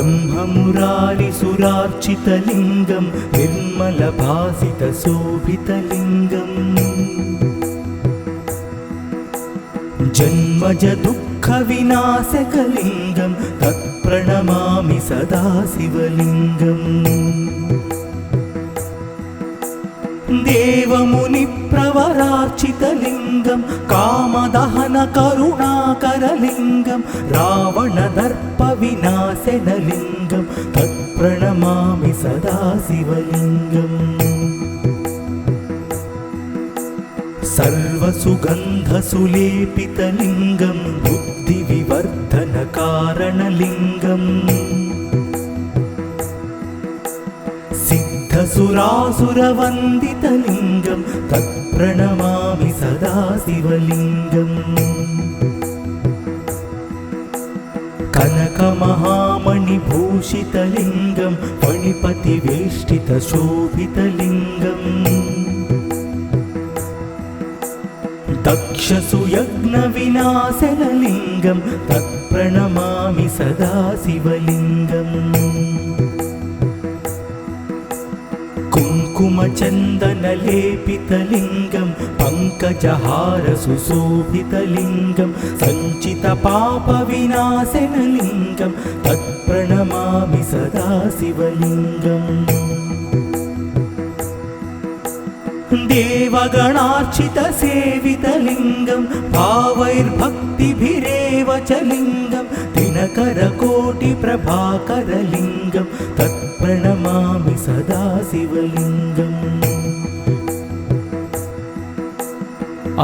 ब्रह्ममुरारिसुरार्चितलिङ्गं निर्मलभासितशोभितलिङ्गम् जन्मज दुःखविनाशकलिङ्गं तत्प्रणमामि सदा शिवलिङ्गम् देवमुनिप्रवरार्चितलिङ्गं कामदहनकरुणाकरलिङ्गं रावणदर्पविनाशनलिङ्गं तत्प्रणमामि सदा शिवलिङ्गम् सर्वसुगन्धसुलेपितलिङ्गं बुद्धिविवर्धनकारणलिङ्गम् सिद्धसुरासुरवन्दितलिङ्गं तत्प्रणमामि सदा शिवलिङ्गम् कनकमहामणिभूषितलिङ्गं फणिपतिवेष्टितशोभितलिङ्गम् दक्षसुयज्ञविनाशनलिङ्गं तत्प्रणमामि सदा शिवलिङ्गम् कुङ्कुमचन्दनलेपितलिङ्गं पङ्कजहारसुशोभितलिङ्गं सञ्चितपापविनाशनलिङ्गं तत्प्रणमामि सदा शिवलिङ्गम् देवगणार्चितसेवितलिङ्गं भावैर्भक्तिभिरेव च लिङ्गं दिनकरकोटिप्रभाकरलिङ्गं तत्प्रणमामि सदा शिवलिङ्गम्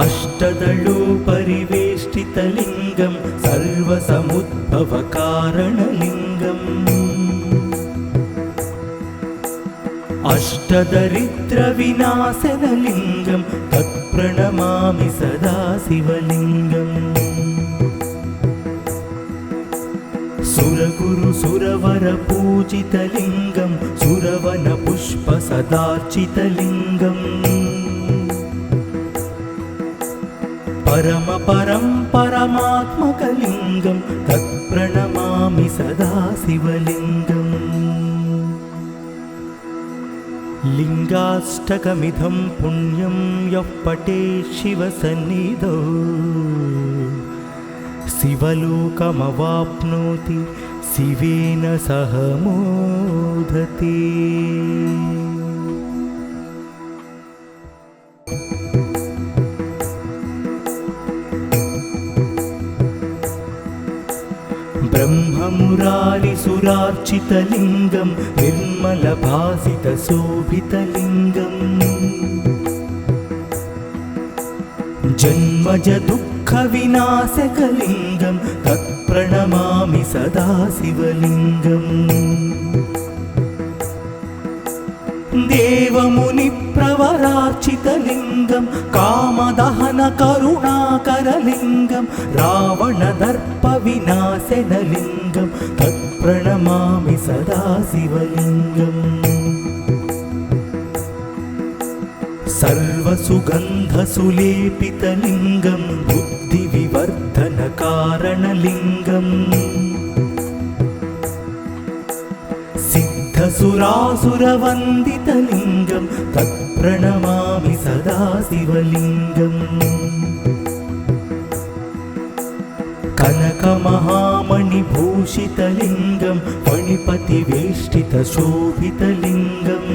अष्टदलोपरिवेष्टितलिङ्गं सर्वसमुद्भवकारणलिङ्गम् अष्टदरिद्रविनाशनलिङ्गं तत्प्रणमामि सदा शिवलिङ्गम् सुरगुरुसुरवरपूजितलिङ्गं सुरवनपुष्पसदार्चितलिङ्गम् परमात्मकलिङ्गं तत्प्रणमामि सदा शिवलिङ्गम् लिङ्गाष्टकमिदं पुण्यं यः पठेत् शिवसन्निधौ शिवलोकमवाप्नोति शिवेन सह मोदते। ब्रह्ममुरारिसुरार्चितलिङ्गं निर्मलभासितशोभितलिङ्गम् जन्मज दुःखविनाशकलिङ्गं तत्प्रणमामि सदा शिवलिङ्गम् देवमुनिप्रवरार्चितलिङ्गं कामदहनकरुणाकरलिङ्गं रावणदर्पविनाशनलिङ्गं तत्प्रणमामि सदा शिवलिङ्गम् सर्वसुगन्धसुलेपितलिङ्गं बुद्धिविवर्धनकारणलिङ्गम् सिद्धसुरासुरवन्दितलिङ्गं तत्प्रणमामि सदा शिवलिङ्गम् कनकमहामणिभूषितलिङ्गं फणिपतिवेष्टितशोभितलिङ्गम्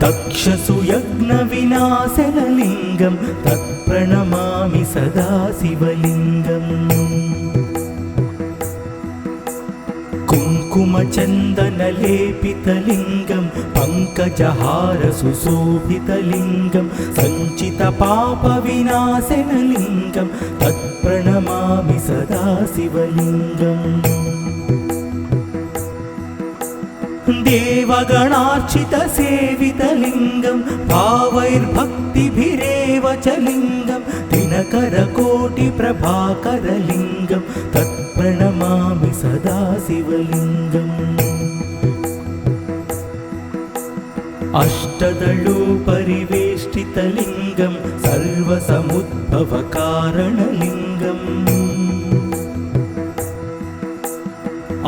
दक्षसुयज्ञविनाशनलिङ्गं तत्प्रणमामि सदा शिवलिङ्गम् कुङ्कुमचन्दनलेपितलिङ्गं पङ्कजहारसुशोभितलिङ्गं सञ्चितपापविनाशनलिङ्गं तत्प्रणमामि सदा शिवलिङ्गम् देवगणार्चितसेवितलिङ्गं भावैर्भक्तिभिरेव च लिङ्गं दिनकरकोटिप्रभाकरलिङ्गं तत्प्रणमामि सदा शिवलिङ्गम् अष्टदलोपरिवेष्टितलिङ्गं सर्वसमुद्भवकारणलिङ्गम्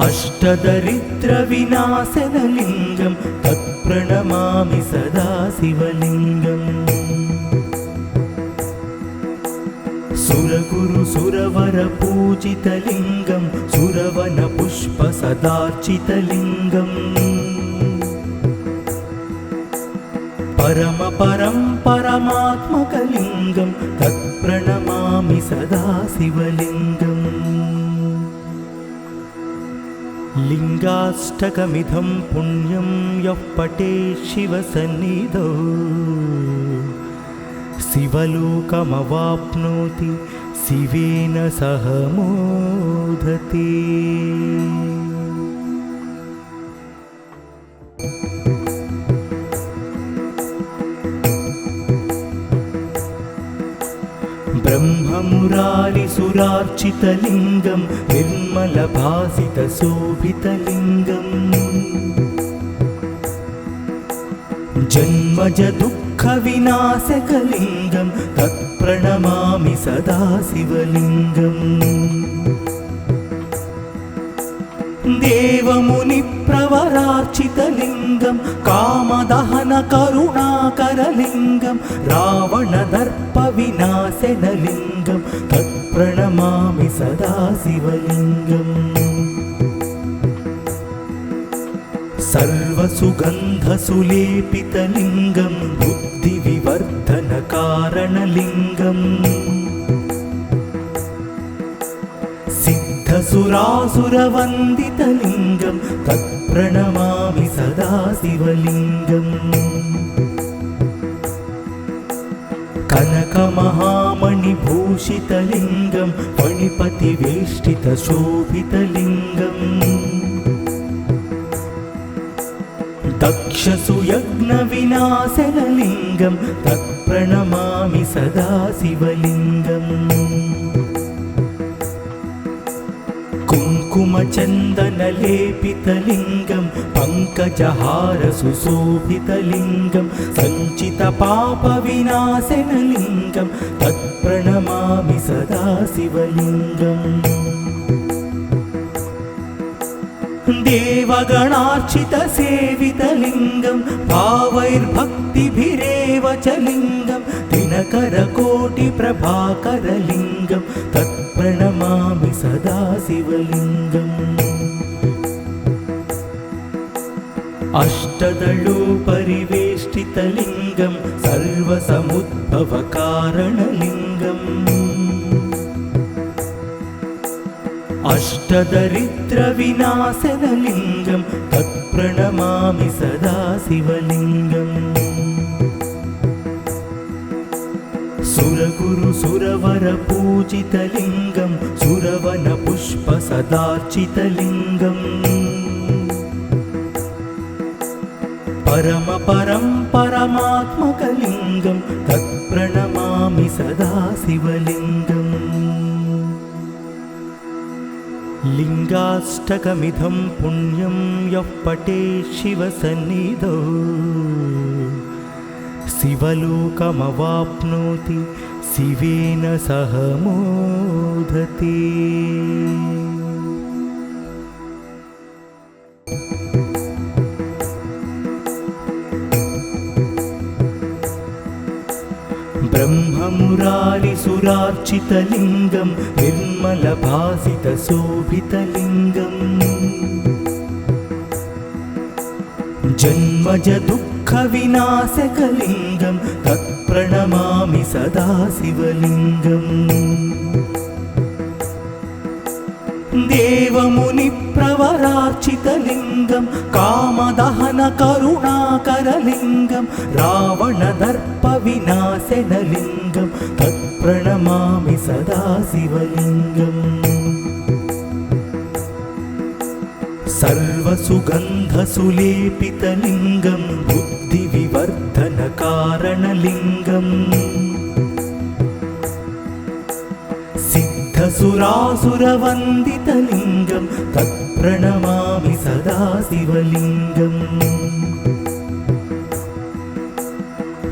अष्टदरिद्रविनाशनलिङ्गं तत्प्रणमामि सदा शिवलिङ्गम् सुरगुरुसुरवरपूजितलिङ्गं सुरवनपुष्पसदार्चितलिङ्गम् परमपरं परमात्मकलिङ्गं तत्प्रणमामि सदा शिवलिङ्गम् लिङ्गाष्टकमिदं पुण्यं यः पठेत् शिवसन्निधौ शिवलोकमवाप्नोति शिवेन सह मोदते। ब्रह्ममुरारिसुरार्चितलिङ्गं निर्मलभासितशोभितलिङ्गम् जन्मजदुःखविनाशकलिङ्गं तत्प्रणमामि सदा शिवलिङ्गम् देवमुनिप्रवरार्चितलिङ्गं कामदहनकरुणाकरलिङ्गं रावणदर्पविनाशनलिङ्गं तत्प्रणमामि सदा शिवलिङ्गम् सर्वसुगन्धसुलेपितलिङ्गं बुद्धिविवर्धनकारणलिङ्गम् सिद्धसुरासुरवन्दितलिङ्गं तत्प्रणमामि सदा शिवलिङ्गम् कनकमहामणिभूषितलिङ्गं फणिपतिवेष्टितशोभितलिङ्गम् दक्षसुयज्ञविनाशनलिङ्गं तत्प्रणमामि सदा शिवलिङ्गम् कुङ्कुमचन्दनलेपितलिङ्गं पङ्कजहारसुशोभितलिङ्गं सञ्चितपापविनाशनलिङ्गं तत्प्रणमामि सदा शिवलिङ्गम् देवगणार्चितसेवितलिङ्गं भावैर्भक्तिभिरेव च लिङ्गं दिनकरकोटिप्रभाकरलिङ्गं तत्प्रणमामि सदा शिवलिङ्गम् अष्टदलोपरिवेष्टितलिङ्गं सर्वसमुद्भवकारणलिङ्गम् अष्टदरिद्रविनाशनलिङ्गं तत्प्रणमामि सदा शिवलिङ्गम् सुरगुरुसुरवरपूजितलिङ्गं सुरवनपुष्पसदार्चितलिङ्गम् परमपरं परमात्मकलिङ्गं तत्प्रणमामि सदा शिवलिङ्गम् लिङ्गाष्टकमिदं पुण्यं यः पठेत् शिवसन्निधौ शिवलोकमवाप्नोति शिवेन सह मोदते। ब्रह्ममुरारिसुरार्चितलिङ्गं निर्मलभासितशोभितलिङ्गम् जन्मजदुःखविनाशकलिङ्गं तत्प्रणमामि सदा शिवलिङ्गम् देवमुनिप्रवरार्चितलिङ्गं कामदहनकरुणाकरलिङ्गं रावणदर्पविनाशनलिङ्गं तत्प्रणमामि सदा शिवलिङ्गम् सर्वसुगन्धसुलेपितलिङ्गं बुद्धिविवर्धनकारणलिङ्गम् सिद्धसुरासुरवन्दितलिङ्गं तत्प्रणमामि सदा शिवलिङ्गम्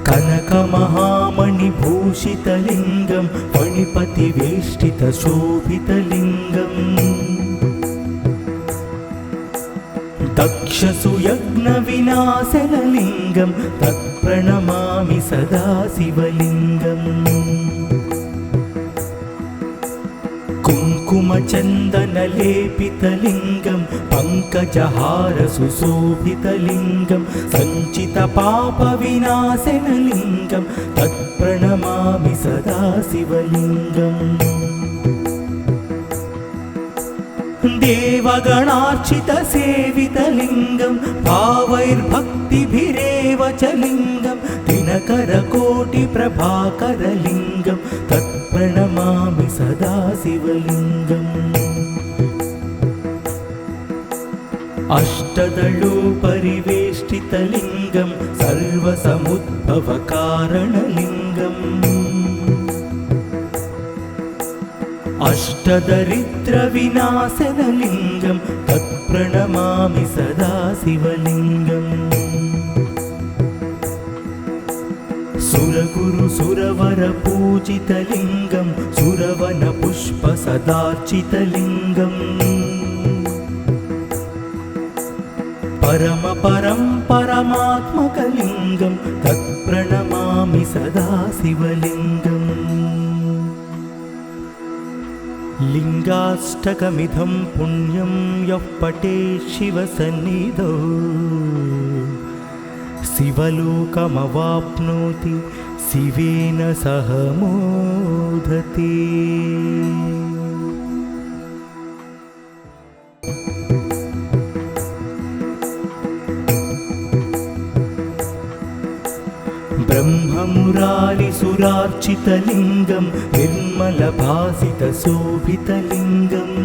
कनकमहामणिभूषितलिङ्गं फणिपतिवेष्टितशोभितलिङ्गम् दक्षसुयज्ञविनाशनलिङ्गं तत्प्रणमामि सदा शिवलिङ्गम् कुङ्कुमचन्दनलेपितलिङ्गं पङ्कजहारसुशोभितलिङ्गं सञ्चितपापविनाशनलिङ्गं तत्प्रणमामि सदा शिवलिङ्गम् देवगणार्चितसेवितलिङ्गं भावैर्भक्तिभिरेव च लिङ्गं दिनकरकोटिप्रभाकरलिङ्गं तत्प्रणमामि सदा शिवलिङ्गम् अष्टदलोपरिवेष्टितलिङ्गं सर्वसमुद्भवकारणलिङ्गम् अष्टदरिद्रविनाशनलिङ्गं तत्प्रणमामि सदा शिवलिङ्गम् सुरगुरुसुरवरपूजितलिङ्गं सुरवनपुष्पसदार्चितलिङ्गम् परमपरं परमात्मकलिङ्गं तत्प्रणमामि सदा शिवलिङ्गम् लिङ्गाष्टकमिदं पुण्यं यः पठेत् शिवसन्निधौ शिवलोकमवाप्नोति शिवेन सह मोदते। ब्रह्ममुरारिसुरार्चितलिङ्गं निर्मलभासितशोभितलिङ्गम्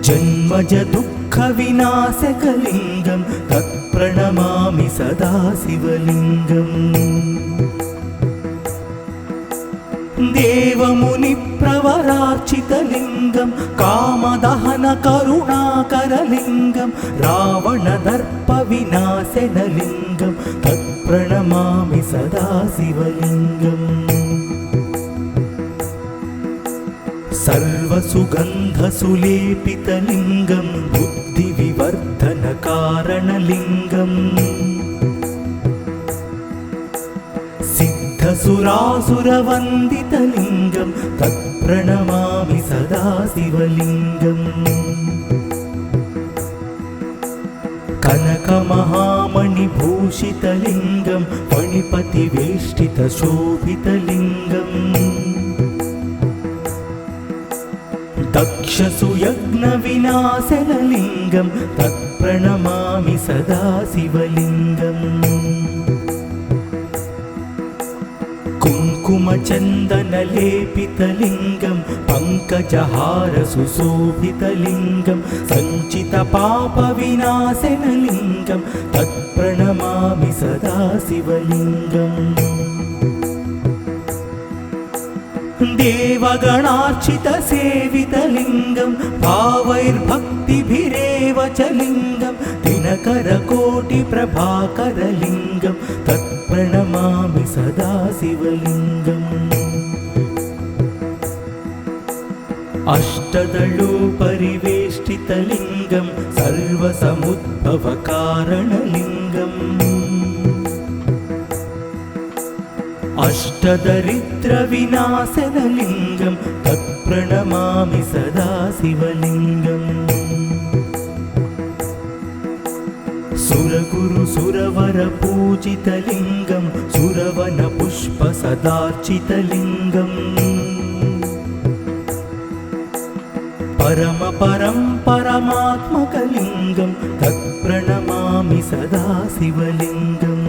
जन्मजदुःखविनाशकलिङ्गं तत्प्रणमामि सदा शिवलिङ्गम् देवमुनिप्रवरार्चितलिङ्गं कामदहनकरुणाकरलिङ्गं रावणदर्पविनाशनलिङ्गं तत्प्रणमामि सदा शिवलिङ्गम् सर्वसुगन्धसुलेपितलिङ्गं बुद्धिविवर्धनकारणलिङ्गम् सिद्धसुरासुरवन्दितलिङ्गं तत्प्रणमामि सदा शिवलिङ्गम् कनकमहामणिभूषितलिङ्गं फणिपतिवेष्टितशोभितलिङ्गम् दक्षसुयज्ञविनाशनलिङ्गं तत्प्रणमामि सदा शिवलिङ्गम् कुङ्कुमचन्दनलेपितलिङ्गं पङ्कजहारसुशोभितलिङ्गं सञ्चितपापविनाशनलिङ्गं तत्प्रणमामि सदा शिवलिङ्गम् देवगणार्चितसेवितलिङ्गं भावैर्भक्तिभिरेव च लिङ्गं दिनकरकोटिप्रभाकरलिङ्गं तत्प्रणमामि सदा शिवलिङ्गम् अष्टदलोपरिवेष्टितलिङ्गं सर्वसमुद्भवकारणलिङ्गम् अष्टदरिद्रविनाशनलिङ्गं तत्प्रणमामि सदा शिवलिङ्गम् सुरगुरुसुरवरपूजितलिङ्गं सुरवनपुष्पसदार्चितलिङ्गम् परमपरं परमात्मकलिङ्गं तत्प्रणमामि सदा शिवलिङ्गम्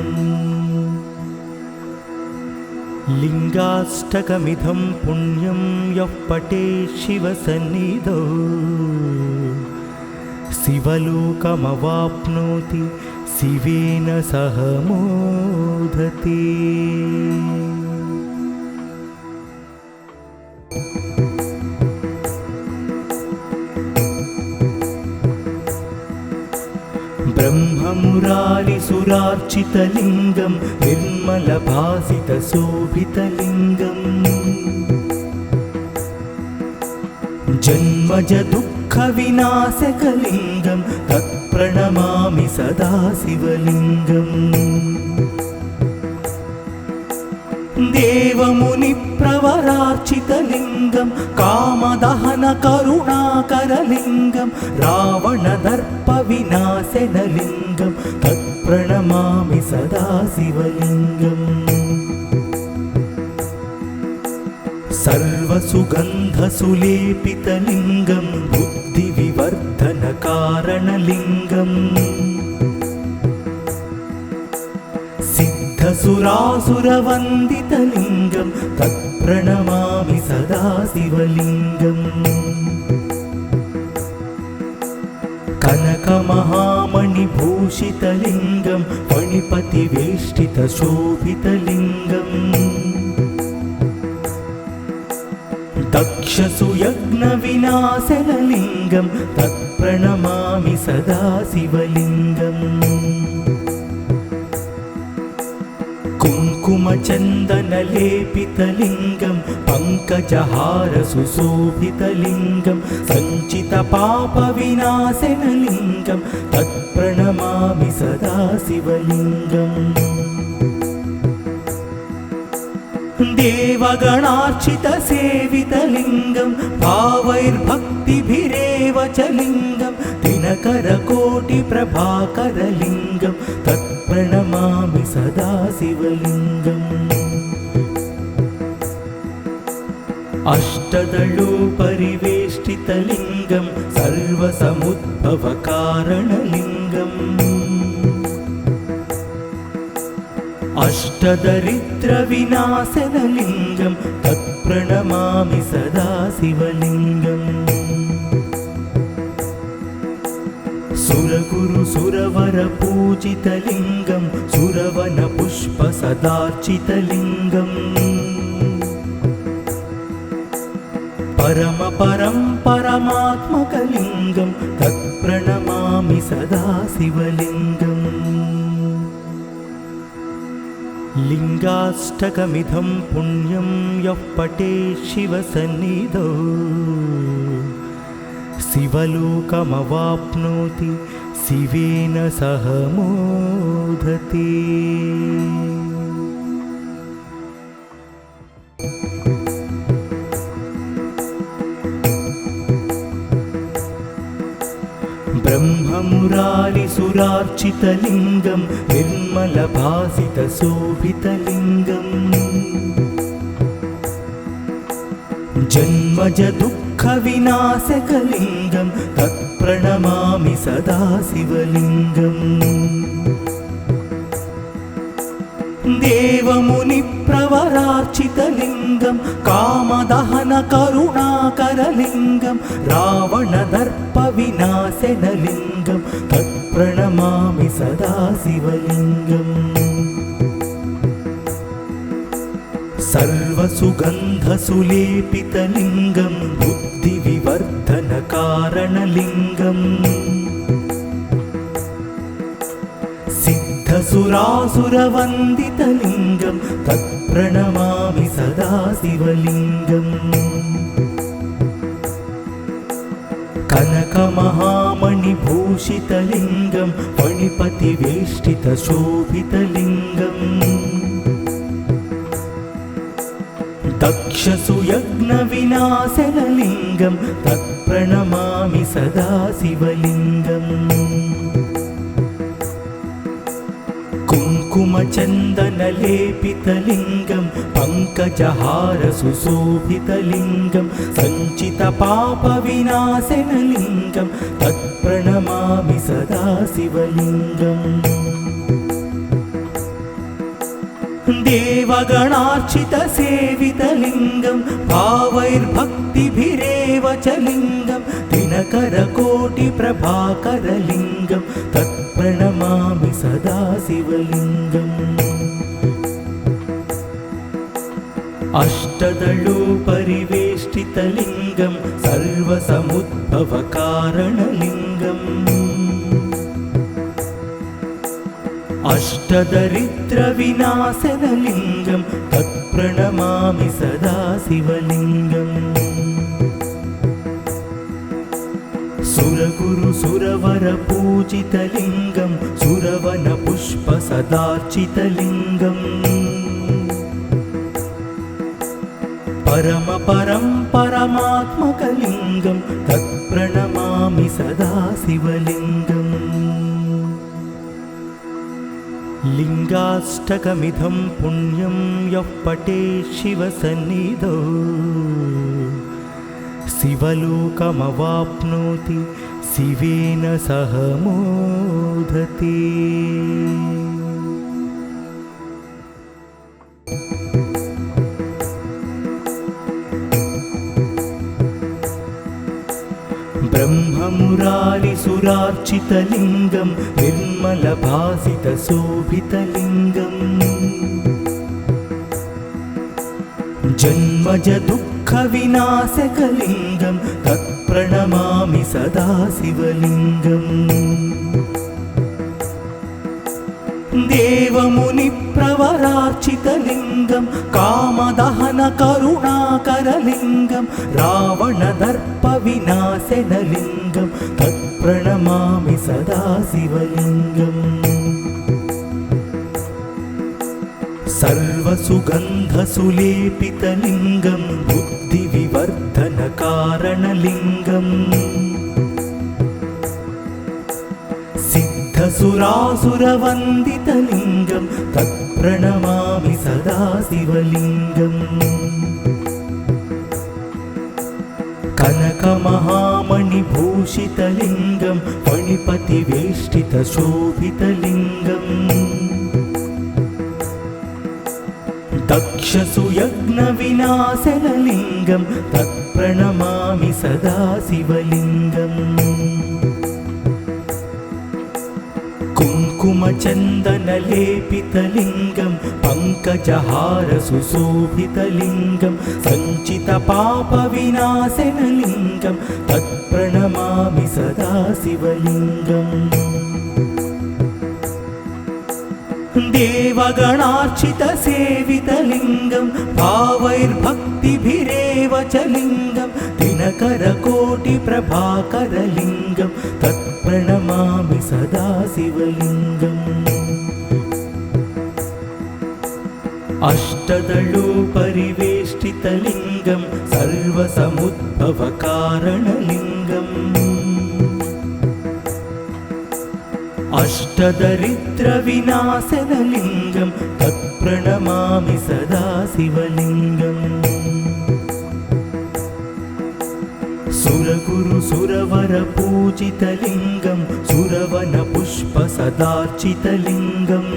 लिङ्गाष्टकमिदं पुण्यं यः पठेत् शिवसन्निधौ शिवलोकमवाप्नोति शिवेन सह मोदते। ब्रह्ममुरारिसुरार्चितलिङ्गं निर्मलभासितशोभितलिङ्गम् जन्मजदुःख दुःखविनाशकलिङ्गं तत्प्रणमामि सदा शिवलिङ्गम् देवमुनिप्रवरार्चितलिङ्गं कामदहनकरुणाकरलिङ्गं रावणदर्पविनाशनलिङ्गं तत्प्रणमामि सदा शिवलिङ्गम् सर्वसुगन्धसुलेपितलिङ्गं बुद्धिविवर्धनकारणलिङ्गम् सिद्धसुरासुरवन्दितलिङ्गं तत्प्रणमामि सदा शिवलिङ्गम् कनकमहामणिभूषितलिङ्गं फणिपतिवेष्टितशोभितलिङ्गम् दक्षसुयज्ञविनाशनलिङ्गं तत्प्रणमामि सदा शिवलिङ्गम् कुङ्कुमचन्दनलेपितलिङ्गं पङ्कजहारसुशोभितलिङ्गं सञ्चितपापविनाशनलिङ्गं तत्प्रणमामि सदा शिवलिङ्गम् देवगणार्चितसेवितलिङ्गं भावैर्भक्तिभिरेव च लिङ्गं दिनकरकोटिप्रभाकरलिङ्गं तत्प्रणमामि सदा शिवलिङ्गम् अष्टदलोपरिवेष्टितलिङ्गं सर्वसमुद्भवकारणलिङ्गम् अष्टदरिद्रविनाशनलिङ्गं तत्प्रणमामि सदा शिवलिङ्गम् सुरगुरुसुरवरपूजितलिङ्गं सुरवनपुष्पसदार्चितलिङ्गम् परमात्मकलिङ्गं तत्प्रणमामि सदा शिवलिङ्गम् लिङ्गाष्टकमिदं पुण्यं यः पठेत् शिवसन्निधौ शिवलोकमवाप्नोति शिवेन सह मोदते। ब्रह्ममुरारिसुरार्चितलिङ्गं निर्मलभासितशोभितलिङ्गम् जन्मजदुःखविनाशकलिङ्गं तत्प्रणमामि सदा शिवलिङ्गम् देवमुनिप्रवरार्चितलिङ्गं कामदहनकरुणाकरलिङ्गं रावणदर्पविनाशनलिङ्गं तत्प्रणमामि सदा शिवलिङ्गम् सर्वसुगन्धसुलेपितलिङ्गं बुद्धिविवर्धनकारणलिङ्गम् सिद्धसुरासुरवन्दितलिङ्गं तत्प्रणमामि सदा शिवलिङ्गम् कनकमहामणिभूषितलिङ्गं फणिपतिवेष्टितशोभितलिङ्गम् दक्षसुयज्ञविनाशनलिङ्गं तत्प्रणमामि सदा शिवलिङ्गम् कुङ्कुमचन्दनलेपितलिङ्गं पङ्कजहारसुशोभितलिङ्गं सञ्चितपापविनाशनलिङ्गं तत्प्रणमामि सदा शिवलिङ्गम् देवगणार्चितसेवितलिङ्गं भावैर्भक्तिभिरेव च लिङ्गं दिनकरकोटिप्रभाकरलिङ्गं तत्प्रणमामि सदा शिवलिङ्गम् अष्टदलोपरिवेष्टितलिङ्गं सर्वसमुद्भवकारणलिङ्गम् अष्टदरिद्रविनाशनलिङ्गं तत्प्रणमामि सदा शिवलिङ्गम् सुरगुरु सुरवर पूजितलिङ्गं सुरवन पुष्प सदार्चितलिङ्गम् परम परं परमात्मकलिङ्गं तत्प्रणमामि सदा शिवलिङ्गम् लिङ्गाष्टकमिदं पुण्यं यः पठेत् शिवसन्निधौ शिवलोकमवाप्नोति शिवेन सह मोदते। ब्रह्ममुरारिसुरार्चितलिङ्गं निर्मलभासितशोभितलिङ्गम् जन्मज दुःखविनाशकलिङ्गं तत्प्रणमामि सदा शिवलिङ्गम् देवमुनिप्रवरार्चितलिङ्गं कामदहनकरुणाकरलिङ्गं रावणदर्पविनाशनलिङ्गं तत्प्रणमामि सदा शिवलिङ्गम् सर्वसुगन्धसुलेपितलिङ्गं बुद्धिविवर्धनकारणलिङ्गम् सिद्धसुरासुरवन्दितलिङ्गं तत्प्रणमामि सदा शिवलिङ्गम् कनकमहामणिभूषितलिङ्गं फणिपतिवेष्टितशोभितलिङ्गम् दक्षसुयज्ञविनाशनलिङ्गं तत्प्रणमामि सदा शिवलिङ्गम् कुङ्कुमचन्दनलेपितलिङ्गं पङ्कजहारसुशोभितलिङ्गं सञ्चितपापविनाशनलिङ्गं तत्प्रणमामि सदा शिवलिङ्गम् देवगणार्चितसेवितलिङ्गं भावैर्भक्तिभिरेव च लिङ्गं दिनकरकोटिप्रभाकरलिङ्गं तत्प्रणमामि सदा शिवलिङ्गम् अष्टदलोपरिवेष्टितलिङ्गं सर्वसमुद्भवकारणलिङ्गम् अष्टदरिद्रविनाशनलिङ्गं तत्प्रणमामि सदा शिवलिङ्गम् सुरगुरु सुरवर पूजितलिङ्गं सुरवन पुष्प सदार्चितलिङ्गम्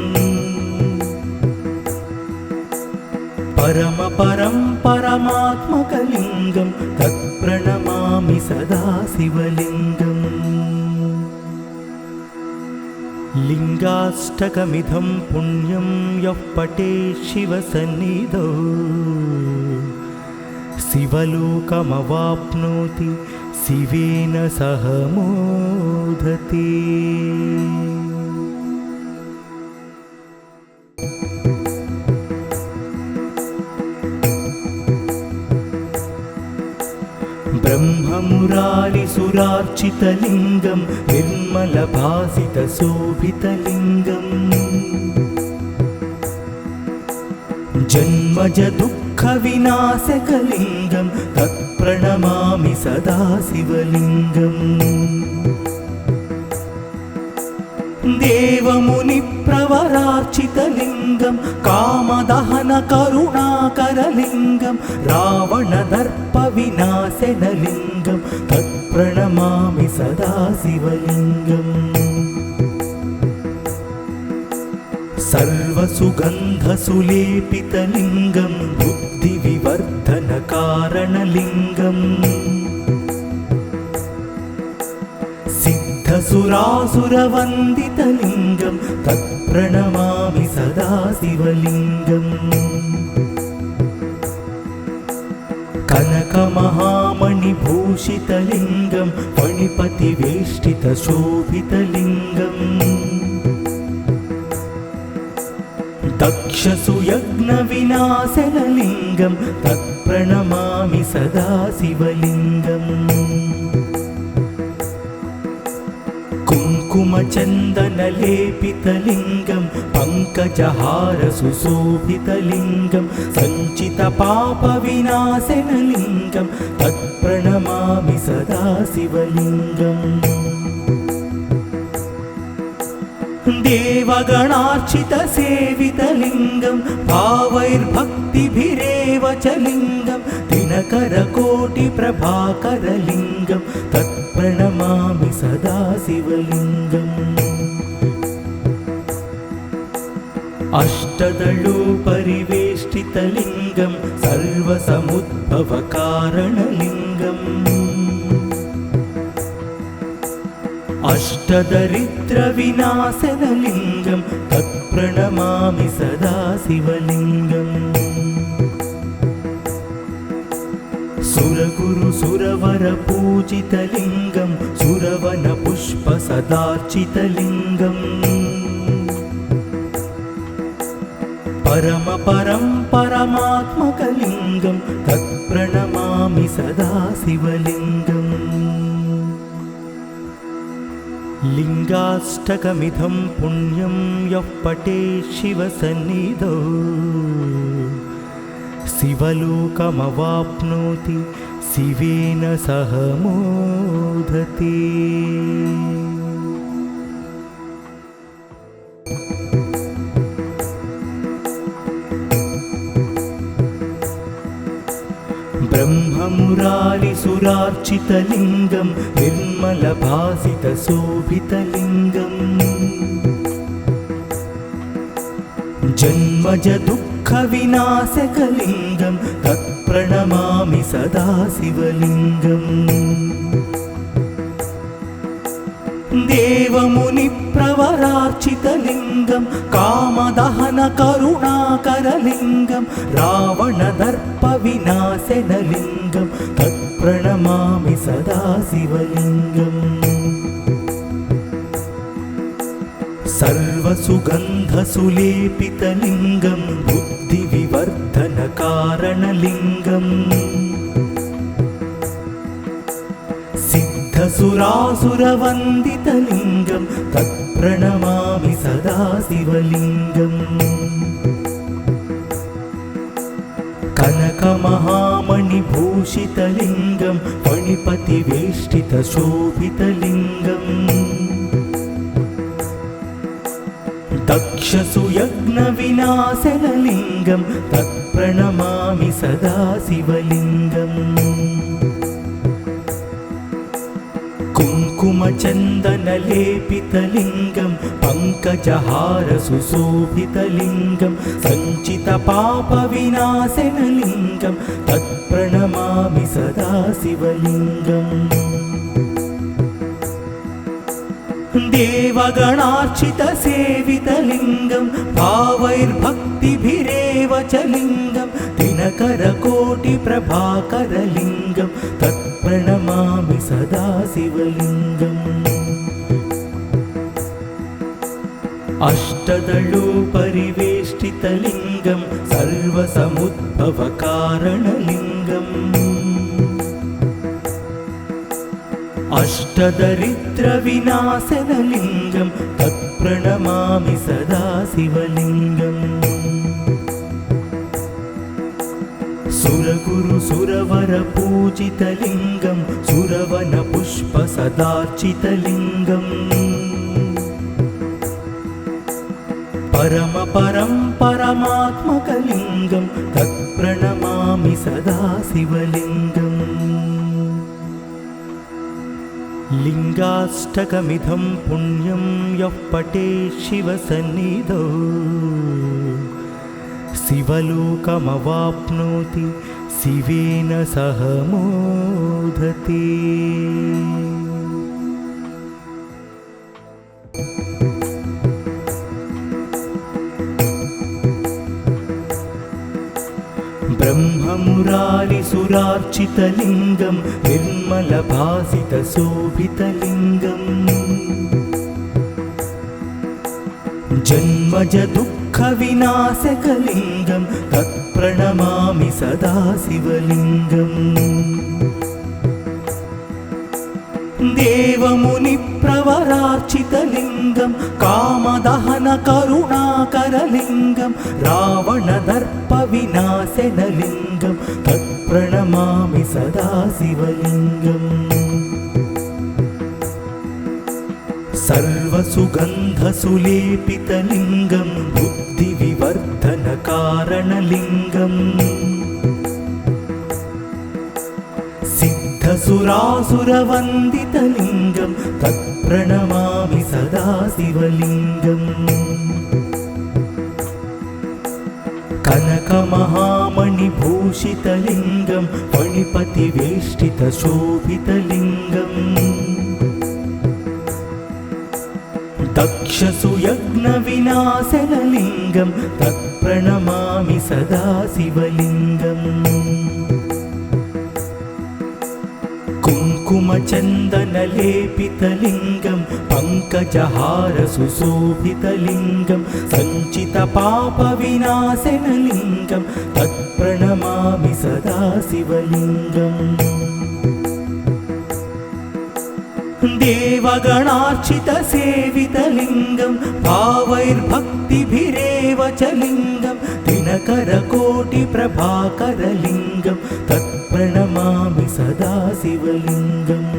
परम परं परमात्मकलिङ्गं तत्प्रणमामि सदा शिवलिङ्गम् लिङ्गाष्टकमिदं पुण्यं यः पठेत् शिवसन्निधौ शिवलोकमवाप्नोति शिवेन सह मोदते। ब्रह्ममुरारिसुरार्चितलिङ्गं निर्मलभासितशोभितलिङ्गम् जन्मज दुःखविनाशकलिङ्गं तत्प्रणमामि सदा शिवलिङ्गम् देवमुनिप्रवरार्चितलिङ्गं कामदहनकरुणाकरलिङ्गं रावणदर्पविनाशनलिङ्गं तत्प्रणमामि सदा शिवलिङ्गम् सर्वसुगन्धसुलेपितलिङ्गं बुद्धिविवर्धनकारणलिङ्गम् सिद्धसुरासुरवन्दितलिङ्गं तत्प्रणमामि सदा शिवलिङ्गम् कनकमहामणिभूषितलिङ्गं फणिपतिवेष्टितशोभितलिङ्गम् दक्षसुयज्ञविनाशनलिङ्गं तत्प्रणमामि सदा शिवलिङ्गम् कुङ्कुमचन्दनलेपितलिङ्गं पङ्कजहारसुशोभितलिङ्गं सञ्चितपापविनाशनलिङ्गं तत्प्रणमामि सदा शिवलिङ्गम् देवगणार्चितसेवितलिङ्गं भावैर्भक्तिभिरेव च लिङ्गं दिनकरकोटिप्रभाकरलिङ्गं तत्प्रणमामि सदा शिवलिङ्गम् अष्टदलोपरिवेष्टितलिङ्गं सर्वसमुद्भवकारणलिङ्गम् अष्टदरिद्रविनाशनलिङ्गं तत्प्रणमामि सदा शिवलिङ्गम् सुरगुरुसुरवरपूजितलिङ्गं सुरवनपुष्पसदार्चितलिङ्गम् परमपरं परमात्मकलिङ्गं तत्प्रणमामि सदा शिवलिङ्गम् लिङ्गाष्टकमिदं पुण्यं यः पठेत् शिवसन्निधौ शिवलोकमवाप्नोति शिवेन सह मोदते। ब्रह्ममुरारिसुरार्चितलिङ्गं निर्मलभासितशोभितलिङ्गम् जन्मजदुःखविनाशकलिङ्गं तत्प्रणमामि सदा शिवलिङ्गम् देवमुनिप्रवरार्चितलिङ्गं कामदहनकरुणाकरलिङ्गं रावणदर्पविनाशनलिङ्गं तत्प्रणमामि सदा शिवलिङ्गम् सर्वसुगन्धसुलेपितलिङ्गं बुद्धिविवर्धनकारणलिङ्गम् सिद्धसुरासुरवन्दितलिङ्गं तत्प्रणमामि सदा शिवलिङ्गम् कनकमहामणिभूषितलिङ्गं फणिपतिवेष्टितशोभितलिङ्गम् दक्षसुयज्ञविनाशनलिङ्गं तत्प्रणमामि सदा शिवलिङ्गम् कुङ्कुमचन्दनलेपितलिङ्गं पङ्कजहारसुशोभितलिङ्गं सञ्चितपापविनाशनलिङ्गं तत्प्रणमामि सदा शिवलिङ्गम् देवगणार्चितसेवितलिङ्गं भावैर्भक्तिभिरेव च लिङ्गं दिनकरकोटिप्रभाकरलिङ्गं तत्प्रणमामि सदा शिवलिङ्गम् अष्टदलोपरिवेष्टितलिङ्गं सर्वसमुद्भवकारणलिङ्गम् अष्टदरिद्रविनाशनलिङ्गं तत्प्रणमामि सदा शिवलिङ्गम् सुरगुरुसुरवरपूजितलिङ्गं सुरवनपुष्पसदार्चितलिङ्गम् परमपरं परमात्मकलिङ्गं तत्प्रणमामि सदा शिवलिङ्गम् लिङ्गाष्टकमिदं पुण्यं यः पठेत् शिवसन्निधौ शिवलोकमवाप्नोति शिवेन सह मोदते। ब्रह्ममुरारिसुरार्चितलिङ्गं निर्मलभासितशोभितलिङ्गम् जन्मजदुःखविनाशकलिङ्गं तत्प्रणमामि सदा शिवलिङ्गम् देवमुनिप्रवरार्चितलिङ्गं कामदहनकरुणाकरलिङ्गं रावणदर्पविनाशनलिङ्गं तत्प्रणमामि सदा शिवलिङ्गम् सर्वसुगन्धसुलेपितलिङ्गं बुद्धिविवर्धनकारणलिङ्गम् सिद्धसुरासुरवन्दितलिङ्गं तत्प्रणमामि सदा शिवलिङ्गम् कनकमहामणिभूषितलिङ्गं फणिपतिवेष्टितशोभितलिङ्गम् दक्षसुयज्ञविनाशनलिङ्गं तत्प्रणमामि सदा शिवलिङ्गम् कुङ्कुमचन्दनलेपितलिङ्गं पङ्कजहारसुशोभितलिङ्गं सञ्चितपापविनाशनलिङ्गं तत्प्रणमामि सदा शिवलिङ्गम् देवगणार्चितसेवितलिङ्गं भावैर्भक्तिभिरेव च लिङ्गं दिनकरकोटिप्रभाकरलिङ्गं तत्प्रणमामि सदा शिवलिङ्गम्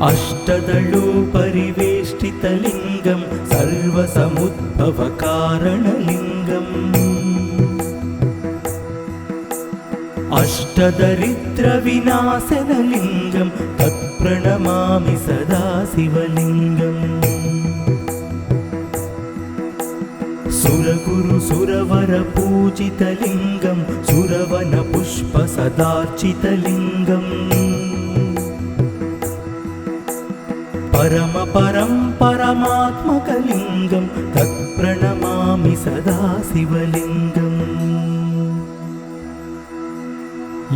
अष्टदलोपरिवेष्टितलिङ्गं सर्वसमुद्भवकारणलिङ्गम् अष्टदरिद्रविनाशनलिङ्गं तत्प्रणमामि सदा शिवलिङ्गम् सुरगुरुसुरवरपूजितलिङ्गं सुरवनपुष्पसदार्चितलिङ्गम् परमात्मकलिङ्गं तत्प्रणमामि सदा शिवलिङ्गम्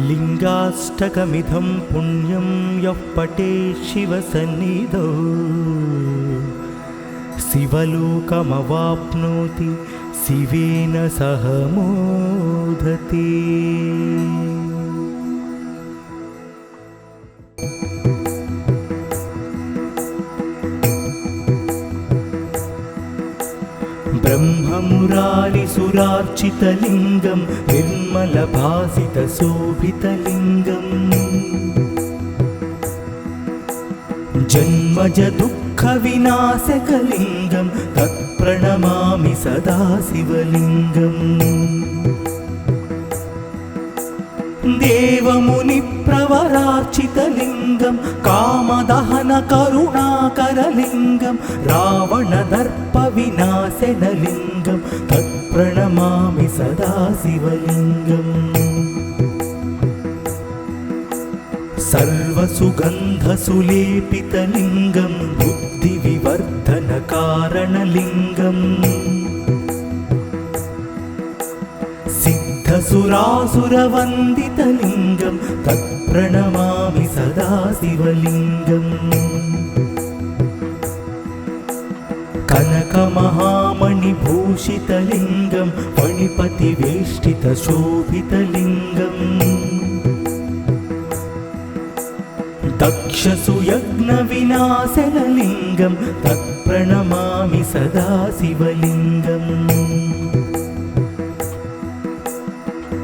लिङ्गाष्टकमिदं पुण्यं यः पठेत् शिवसन्निधौ शिवलोकमवाप्नोति शिवेन सह मोदते। ब्रह्ममुरारिसुरार्चितलिङ्गं निर्मलभासितशोभितलिङ्गम् जन्मजदुःखविनाशकलिङ्गं तत्प्रणमामि सदा शिवलिङ्गम् देवमुनिप्रवरार्चितलिङ्गं कामदहनकरुणाकरलिङ्गं रावणदर्पविनाशनलिङ्गं तत्प्रणमामि सदा शिवलिङ्गम् सर्वसुगन्धसुलेपितलिङ्गं बुद्धिविवर्धनकारणलिङ्गम् सिद्धसुरासुरवन्दितलिङ्गं तत्प्रणमामि सदा शिवलिङ्गम् कनकमहामणिभूषितलिङ्गं फणिपतिवेष्टितशोभितलिङ्गम् दक्षसुयज्ञविनाशनलिङ्गं तत्प्रणमामि सदा शिवलिङ्गम्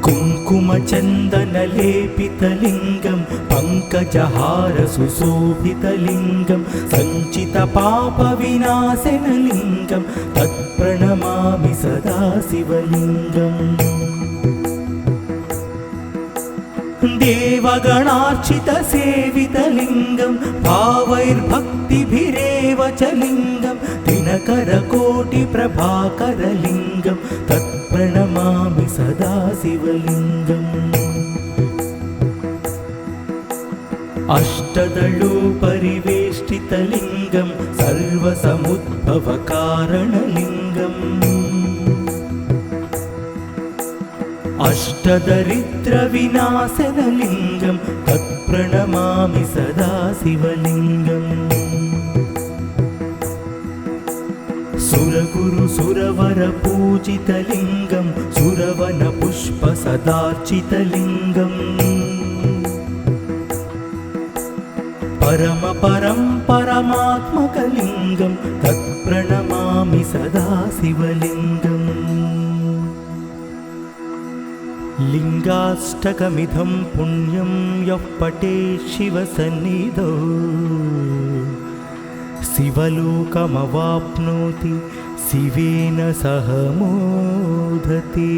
कुङ्कुमचन्दनलेपितलिङ्गं पङ्कजहारसुशोभितलिङ्गं सञ्चितपापविनाशनलिङ्गं तत्प्रणमामि सदा शिवलिङ्गम् देवगणार्चितसेवितलिङ्गं भावैर्भक्तिभिरेव च लिङ्गं दिनकरकोटिप्रभाकरलिङ्गं तत्प्रणमामि सदा शिवलिङ्गम् अष्टदलोपरिवेष्टितलिङ्गं सर्वसमुद्भवकारणलिङ्गम् अष्टदरिद्रविनाशनलिङ्गं तत्प्रणमामि सदा शिवलिङ्गम् सुरगुरुसुरवरपूजितलिङ्गं सुरवनपुष्पसदार्चितलिङ्गम् परमपरं परमात्मकलिङ्गं तत्प्रणमामि सदा शिवलिङ्गम् लिङ्गाष्टकमिदं पुण्यं यः पठेत् शिवसन्निधौ शिवलोकमवाप्नोति शिवेन सह मोदते।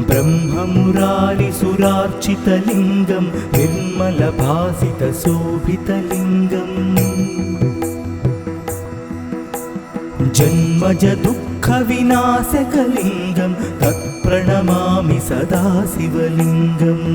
ब्रह्ममुरारिसुरार्चितलिङ्गं निर्मलभासितशोभितलिङ्गम् जन्मज दुःखविनाशकलिङ्गं तत्प्रणमामि सदा शिवलिङ्गम्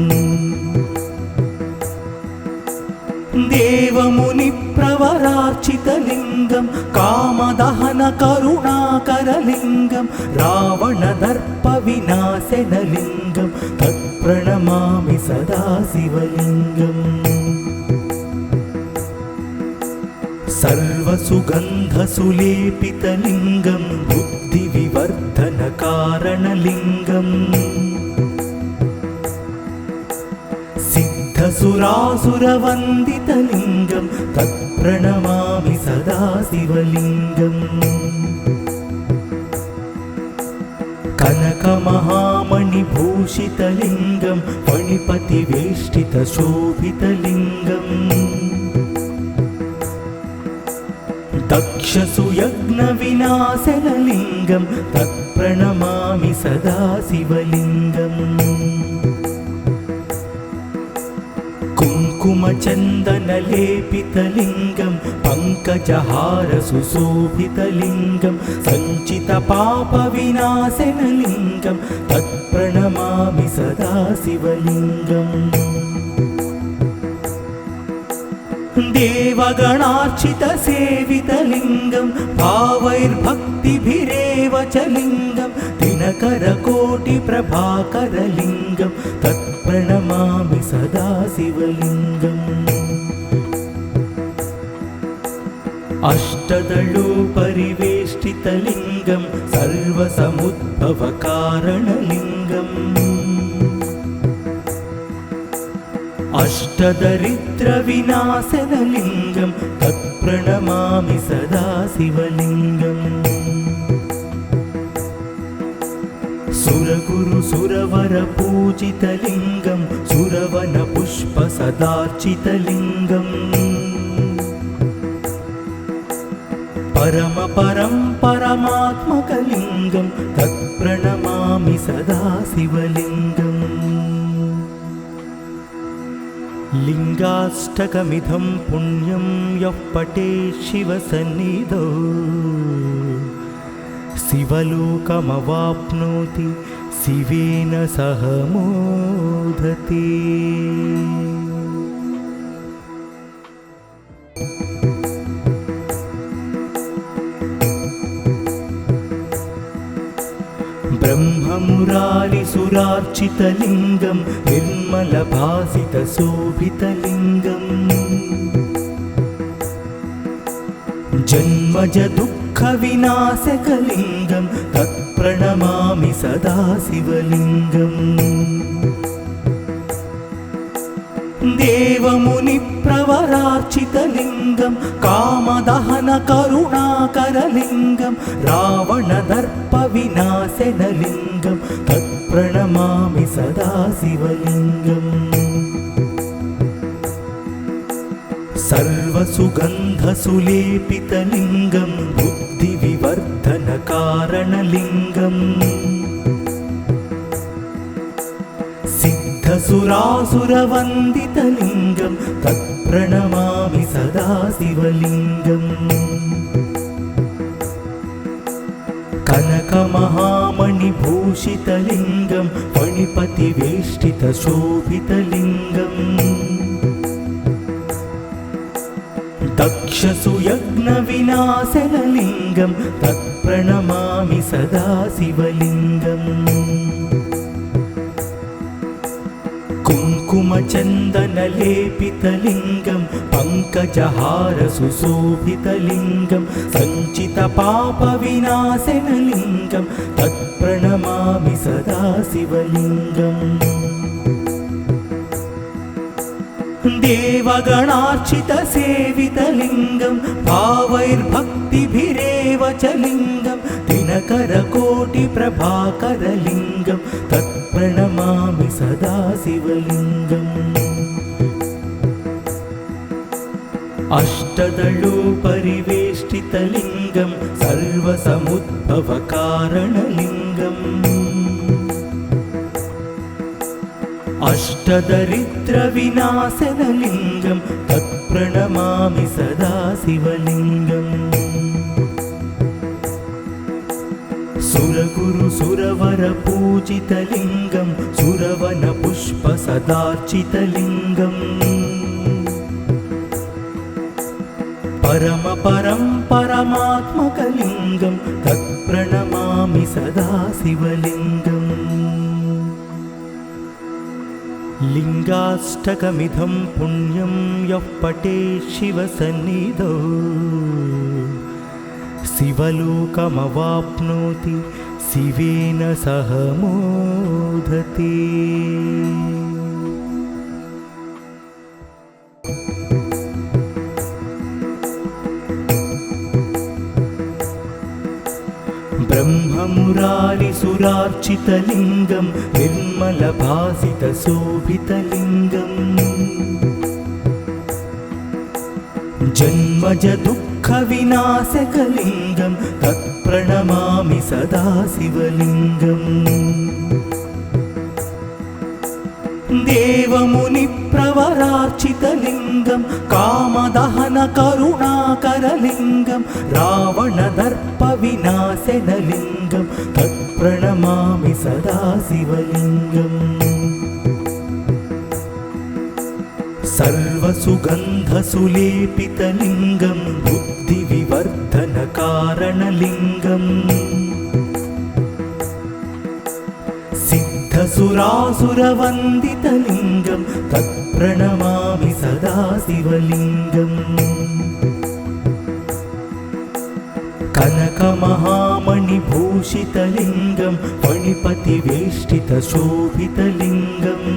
देवमुनिप्रवरार्चितलिङ्गं कामदहनकरुणाकरलिङ्गं रावणदर्पविनाशनलिङ्गं तत्प्रणमामि सदा शिवलिङ्गम् सर्वसुगन्धसुलेपितलिङ्गं बुद्धिविवर्धनकारणलिङ्गम् सिद्धसुरासुरवन्दितलिङ्गं तत्प्रणमामि सदा शिवलिङ्गम् कनकमहामणिभूषितलिङ्गं फणिपतिवेष्टितशोभितलिङ्गम् दक्षसुयज्ञविनाशनलिङ्गं तत्प्रणमामि सदा शिवलिङ्गम् कुङ्कुमचन्दनलेपितलिङ्गं पङ्कजहारसुशोभितलिङ्गं सञ्चितपापविनाशनलिङ्गं तत्प्रणमामि सदा शिवलिङ्गम् देवगणार्चितसेवितलिङ्गं भावैर्भक्तिभिरेव च लिङ्गं दिनकरकोटिप्रभाकरलिङ्गं तत्प्रणमामि सदा शिवलिङ्गम् अष्टदलोपरिवेष्टितलिङ्गं सर्वसमुद्भवकारणलिङ्गम् अष्टदरिद्रविनाशनलिङ्गं तत्प्रणमामि सदा शिवलिङ्गम् सुरगुरुसुरवरपूजितलिङ्गं सुरवनपुष्पसदार्चितलिङ्गम् परमपरं परमात्मकलिङ्गं तत्प्रणमामि सदा शिवलिङ्गम् लिङ्गाष्टकमिदं पुण्यं यः पठेत् शिवसन्निधौ शिवलोकमवाप्नोति शिवेन सह मोदते। ब्रह्ममुरारिसुरार्चितलिङ्गं निर्मलभासितशोभितलिङ्गम् जन्मज दुःखविनाशकलिङ्गं तत्प्रणमामि सदा शिवलिङ्गम् देवमुनिप्रवरार्चितलिङ्गं कामदहनकरुणाकरलिङ्गं रावणदर्पविनाशनलिङ्गं तत्प्रणमामि सदा शिवलिङ्गम् सर्वसुगन्धसुलेपितलिङ्गं बुद्धिविवर्धनकारणलिङ्गम् सिद्धसुरासुरवन्दितलिङ्गं तत्प्रणमामि सदा शिवलिङ्गम् कनकमहामणिभूषितलिङ्गं फणिपतिवेष्टितशोभितलिङ्गम् दक्षसुयज्ञविनाशनलिङ्गं तत्प्रणमामि सदा शिवलिङ्गम् कुङ्कुमचन्दनलेपितलिङ्गं पङ्कजहारसुशोभितलिङ्गं सञ्चितपापविनाशनलिङ्गं तत्प्रणमामि सदा शिवलिङ्गम् देवगणार्चितसेवितलिङ्गं भावैर्भक्तिभिरेव च लिङ्गं दिनकरकोटिप्रभाकरलिङ्गं तत्प्रणमामि सदा शिवलिङ्गम् अष्टदलोपरिवेष्टितलिङ्गं सर्वसमुद्भवकारणलिङ्गम् अष्टदरिद्रविनाशनलिङ्गं तत्प्रणमामि सदा शिवलिङ्गम् सुरगुरुसुरवरपूजितलिङ्गं सुरवनपुष्पसदार्चितलिङ्गम् परमपरं परमात्मकलिङ्गं तत्प्रणमामि सदा शिवलिङ्गम् लिङ्गाष्टकमिदं पुण्यं यः पठेत् शिवसन्निधौ शिवलोकमवाप्नोति शिवेन सह मोदते। ब्रह्ममुरारिसुरार्चितलिङ्गं निर्मलभासितशोभितलिङ्गम् जन्मजदुःखविनाशकलिङ्गं तत्प्रणमामि सदा शिवलिङ्गम् देवमुनिप्रवरार्चितलिङ्गं कामदहनकरुणाकरलिङ्गं रावणदर्पविनाशनलिङ्गं तत्प्रणमामि सदा शिवलिङ्गम् सर्वसुगन्धसुलेपितलिङ्गं बुद्धिविवर्धनकारणलिङ्गम् सिद्धसुरासुरवन्दितलिङ्गं तत्प्रणमामि सदा शिवलिङ्गम् कनकमहामणिभूषितलिङ्गं फणिपतिवेष्टितशोभितलिङ्गम्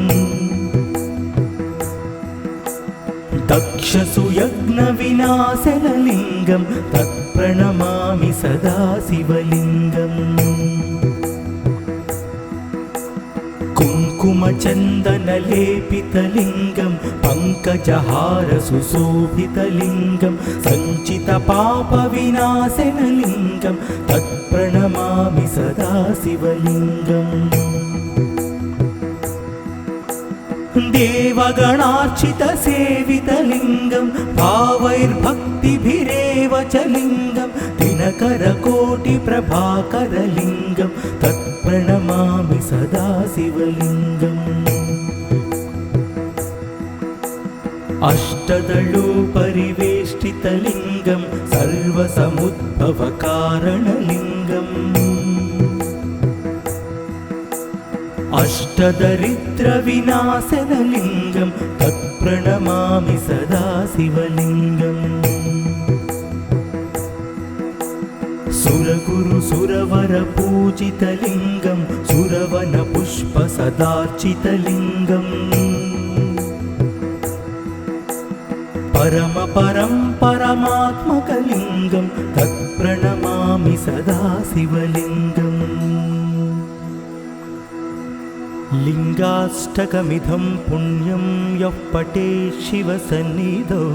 दक्षसुयज्ञविनाशनलिङ्गं तत्प्रणमामि सदा शिवलिङ्गम् कुङ्कुमचन्दनलेपितलिङ्गं पङ्कजहारसुशोभितलिङ्गं सञ्चितपापविनाशनलिङ्गं तत्प्रणमामि सदा शिवलिङ्गम् देवगणार्चितसेवितलिङ्गं भावैर्भक्तिभिरेव च लिङ्गं दिनकरकोटिप्रभाकरलिङ्गं तत्प्रणमामि सदा शिवलिङ्गम् अष्टदलोपरिवेष्टितलिङ्गं सर्वसमुद्भवकारणलिङ्गम् अष्टदरिद्रविनाशनलिङ्गं तत्प्रणमामि सदा शिवलिङ्गम् सुरगुरुसुरवरपूजितलिङ्गं सुरवनपुष्पसदार्चितलिङ्गम् परमपरं परमात्मकलिङ्गं तत्प्रणमामि सदा शिवलिङ्गम् लिङ्गाष्टकमिदं पुण्यं यः पठेत् शिवसन्निधौ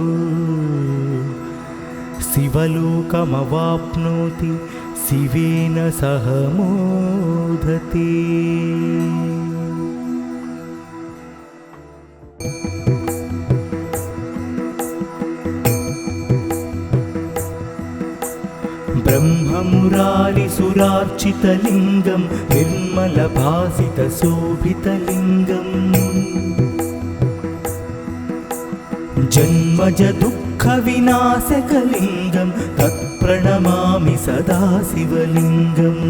शिवलोकमवाप्नोति शिवेन सह मोदते। ब्रह्ममुरारिसुरार्चितलिङ्गं निर्मलभासितशोभितलिङ्गम् जन्मजदुःखविनाशकलिङ्गं तत्प्रणमामि सदा शिवलिङ्गम्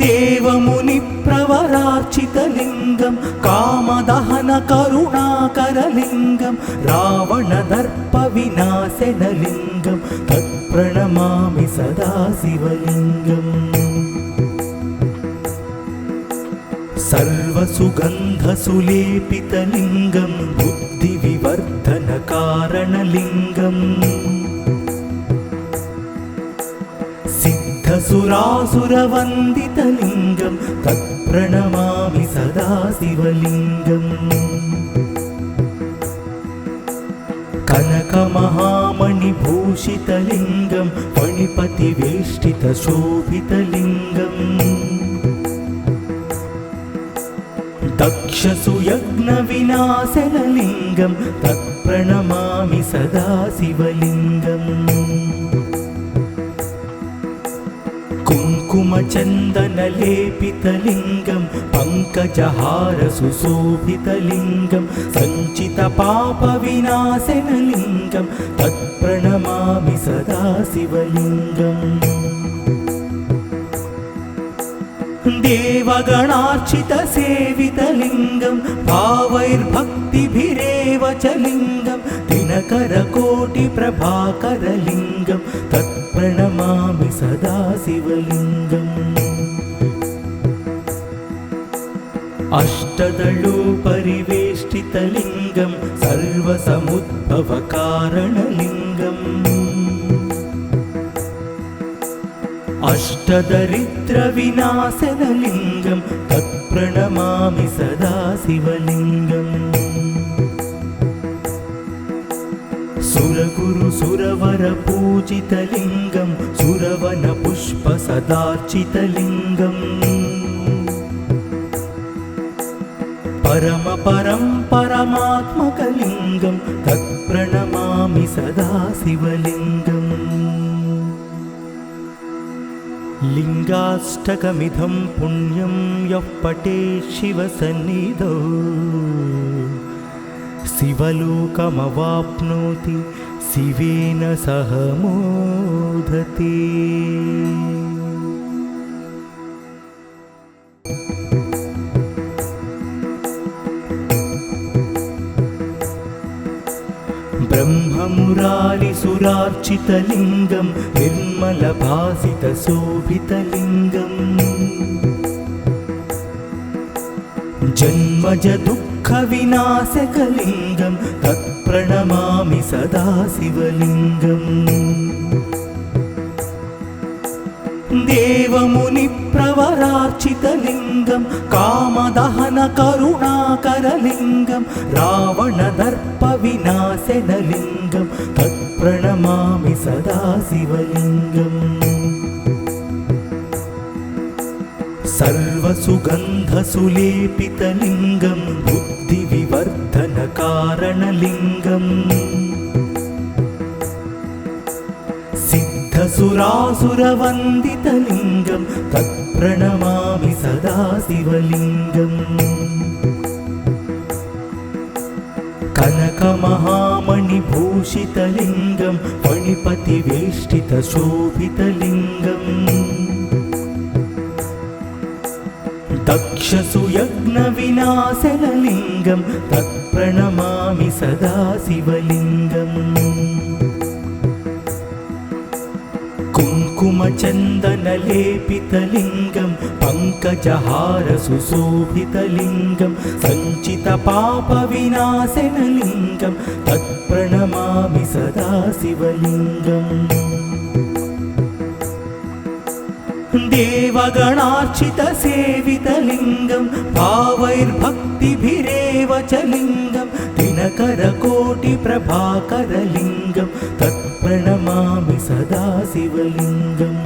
देवमुनिप्रवरार्चितलिङ्गं कामदहनकरुणाकरलिङ्गं रावणदर्पविनाशनलिङ्गं तत्प्रणमामि सदा शिवलिङ्गम् सर्वसुगन्धसुलेपितलिङ्गं बुद्धिविवर्धनकारणलिङ्गम् सिद्धसुरासुरवन्दितलिङ्गं तत्प्रणमामि सदा शिवलिङ्गम् कनकमहामणिभूषितलिङ्गं फणिपतिवेष्टितशोभितलिङ्गम् दक्षसुयज्ञविनाशनलिङ्गं तत्प्रणमामि सदा शिवलिङ्गम् कुङ्कुमचन्दनलेपितलिङ्गं पङ्कजहारसुशोभितलिङ्गं सञ्चितपापविनाशनलिङ्गं तत्प्रणमामि सदा शिवलिङ्गम् देवगणार्चितसेवितलिङ्गं भावैर्भक्तिभिरेव च लिङ्गं दिनकरकोटिप्रभाकरलिङ्गं तत्प्रणमामि सदा शिवलिङ्गम् अष्टदलोपरिवेष्टितलिङ्गं सर्वसमुद्भवकारणलिङ्गम् अष्टदरिद्रविनाशनलिङ्गं तत्प्रणमामि सदा शिवलिङ्गम् सुरगुरुसुरवरपूजितलिङ्गं सुरवनपुष्पसदार्चितलिङ्गम् परमात्मकलिङ्गं तत्प्रणमामि सदा शिवलिङ्गम् लिङ्गाष्टकमिदं पुण्यं यः पठेत् शिवसन्निधौ शिवलोकमवाप्नोति शिवेन सह मोदते। ब्रह्ममुरारिसुरार्चितलिङ्गं निर्मलभासितशोभितलिङ्गम् जन्मजदुःखविनाशकलिङ्गं तत्प्रणमामि सदा शिवलिङ्गम् देवमुनिप्रवरार्चितलिङ्गं कामदहनकरुणाकरलिङ्गं रावणदर्पविनाशनलिङ्गं तत्प्रणमामि सदा शिवलिङ्गम् सर्वसुगन्धसुलेपितलिङ्गं बुद्धिविवर्धनकारणलिङ्गम् सिद्धसुरासुरवन्दितलिङ्गं तत्प्रणमामि सदा शिवलिङ्गम् कनकमहामणिभूषितलिङ्गं फणिपतिवेष्टितशोभितलिङ्गम् दक्षसुयज्ञविनाशनलिङ्गं तत्प्रणमामि सदा शिवलिङ्गम् कुङ्कुमचन्दनलेपितलिङ्गं पङ्कजहारसुशोभितलिङ्गं सञ्चितपापविनाशनलिङ्गं तत्प्रणमामि सदा शिवलिङ्गम् देवगणार्चितसेवितलिङ्गं भावैर्भक्तिभिरेव च लिङ्गं दिनकरकोटिप्रभाकरलिङ्गं तत्प्रणमामि सदा शिवलिङ्गम्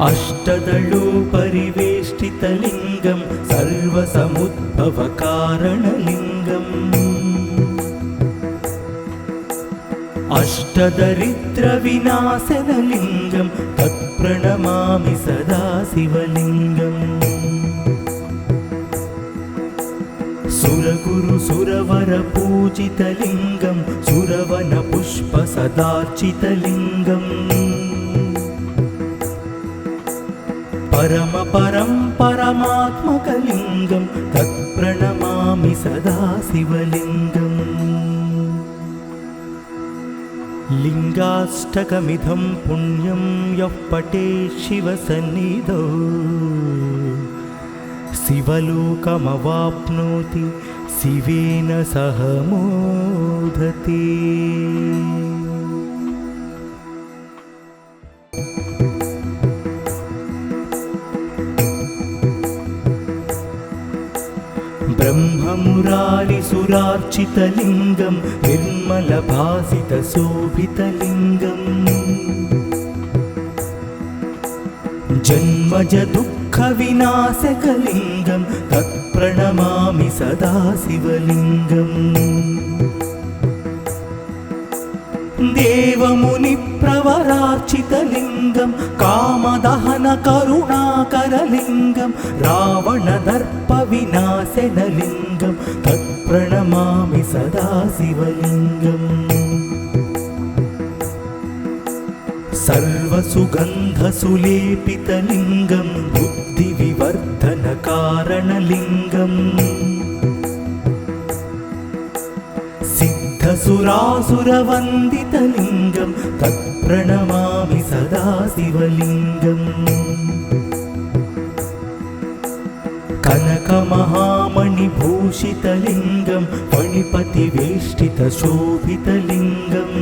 अष्टदलोपरिवेष्टितलिङ्गं सर्वसमुद्भवकारणलिङ्गम् अष्टदरिद्रविनाशनलिङ्गं तत्प्रणमामि सदा शिवलिङ्गम् सुरगुरुसुरवरपूजितलिङ्गं सुरवनपुष्पसदार्चितलिङ्गम् परमपरं परमात्मकलिङ्गं तत्प्रणमामि सदा शिवलिङ्गम् लिङ्गाष्टकमिदं पुण्यं यः पठेत् शिवसन्निधौ शिवलोकमवाप्नोति शिवेन सह मोदते। ब्रह्ममुरारिसुरार्चितलिङ्गं निर्मलभासितशोभितलिङ्गम् जन्मज दुःखविनाशकलिङ्गं तत्प्रणमामि सदा शिवलिङ्गम् देवमुनिप्रवरार्चितलिङ्गं कामदहनकरुणाकरलिङ्गं रावणदर्पविनाशनलिङ्गं तत्प्रणमामि सदा शिवलिङ्गम् सर्वसुगन्धसुलेपितलिङ्गं बुद्धिविवर्धनकारणलिङ्गम् सिद्धसुरासुरवन्दितलिङ्गं तत्प्रणमामि सदा शिवलिङ्गम् कनकमहामणिभूषितलिङ्गं फणिपतिवेष्टितशोभितलिङ्गम्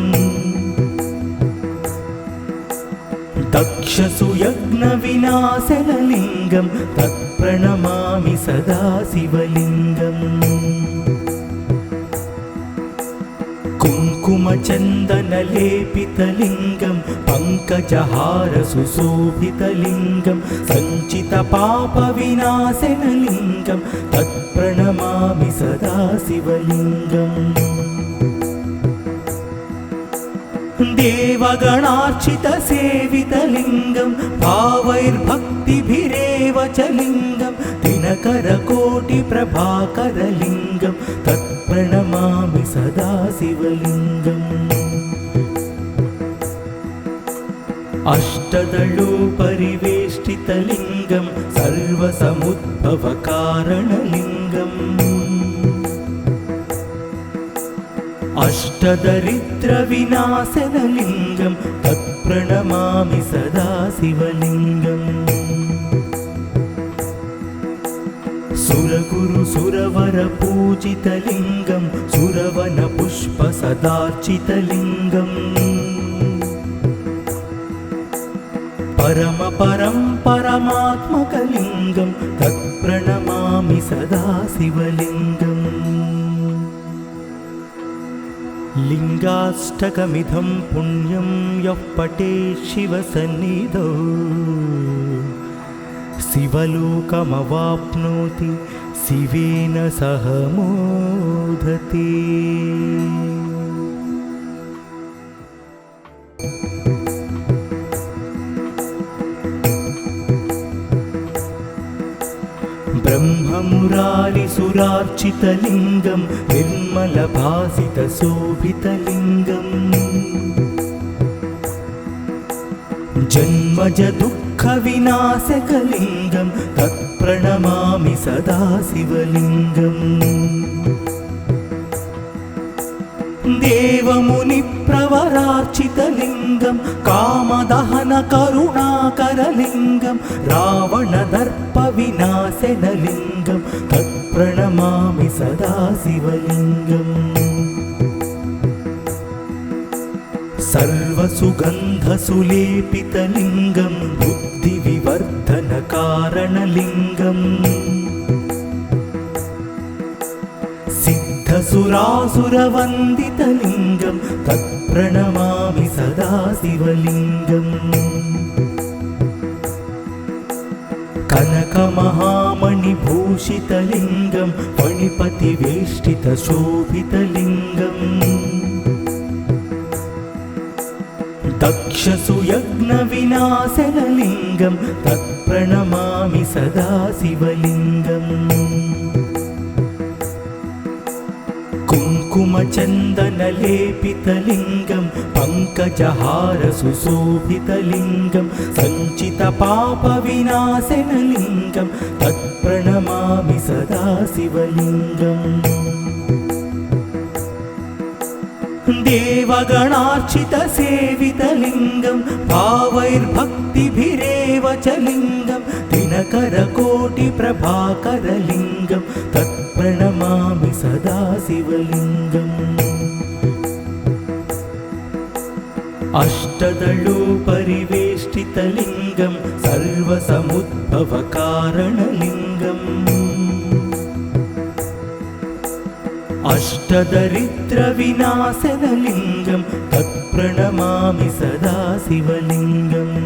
दक्षसुयज्ञविनाशनलिङ्गं तत्प्रणमामि सदा शिवलिङ्गम् कुङ्कुमचन्दनलेपितलिङ्गं पङ्कजहारसुशोभितलिङ्गं सञ्चितपापविनाशनलिङ्गं तत्प्रणमामि सदा शिवलिङ्गम् देवगणार्चितसेवितलिङ्गं भावैर्भक्तिभिरेव च लिङ्गं दिनकरकोटिप्रभाकरलिङ्गं तत्प्रणमामि सदा शिवलिङ्गम् अष्टदलोपरिवेष्टितलिङ्गं सर्वसमुद्भवकारणलिङ्गम् अष्टदरिद्रविनाशनलिङ्गं तत्प्रणमामि सदा शिवलिङ्गम् सुरगुरुसुरवरपूजितलिङ्गं सुरवनपुष्पसदार्चितलिङ्गम् परमपरं परमात्मकलिङ्गं तत्प्रणमामि सदा शिवलिङ्गम् लिङ्गाष्टकमिदं पुण्यं यः पठेत् शिवसन्निधौ शिवलोकमवाप्नोति शिवेन सह मोदते। ब्रह्ममुरारिसुरार्चितलिङ्गं निर्मलभासितशोभितलिङ्गम् जन्मज दुःखविनाशकलिङ्गं तत्प्रणमामि सदा शिवलिङ्गम् देवमुनिप्रवरार्चितलिङ्गं कामदहनकरुणाकरलिङ्गं रावणदर्पविनाशनलिङ्गं तत्प्रणमामि सदा शिवलिङ्गम् सर्वसुगन्धसुलेपितलिङ्गं बुद्धिविवर्धनकारणलिङ्गम् सिद्धसुरासुरवन्दितलिङ्गं तत्प्रणमामि सदा शिवलिङ्गम् कनकमहामणिभूषितलिङ्गं फणिपतिवेष्टितशोभितलिङ्गम् दक्षसुयज्ञविनाशनलिङ्गं तत्प्रणमामि सदा शिवलिङ्गम् कुङ्कुम कुङ्कुमचन्दनलेपितलिङ्गं पङ्कजहारसुशोभितलिङ्गं सञ्चितपापविनाशनलिङ्गं तत्प्रणमामि सदा शिवलिङ्गम् देवगणार्चितसेवितलिङ्गं भावैर्भक्तिभिरेव च लिङ्गं दिनकरकोटिप्रभाकरलिङ्गं तत्प्रणमामि सदा शिवलिङ्गम् अष्टदलोपरिवेष्टितलिङ्गं सर्वसमुद्भवकारणलिङ्गम् अष्टदरिद्रविनाशनलिङ्गं तत्प्रणमामि सदा शिवलिङ्गम्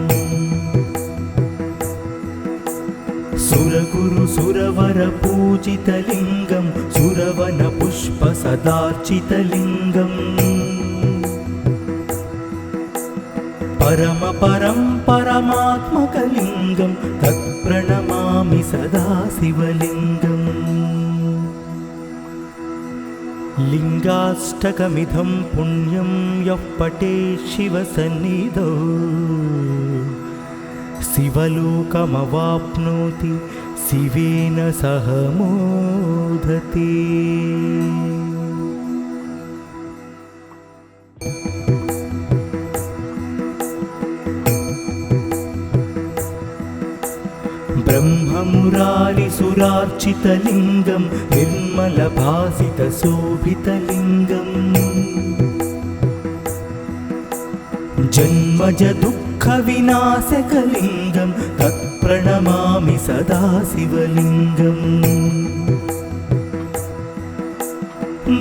सुरगुरुसुरवरपूजितलिङ्गं सुरवनपुष्पसदार्चितलिङ्गम् परमपरं परमात्मकलिङ्गं तत्प्रणमामि सदा शिवलिङ्गम् लिङ्गाष्टकमिदं पुण्यं यः पठेत् शिवसन्निधौ शिवलोकमवाप्नोति शिवेन सह मोदते। ब्रह्ममुरारिसुरार्चितलिङ्गं निर्मलभासितशोभितलिङ्गम् जन्मजदुःखविनाशकलिङ्गं तत्प्रणमामि सदा शिवलिङ्गम्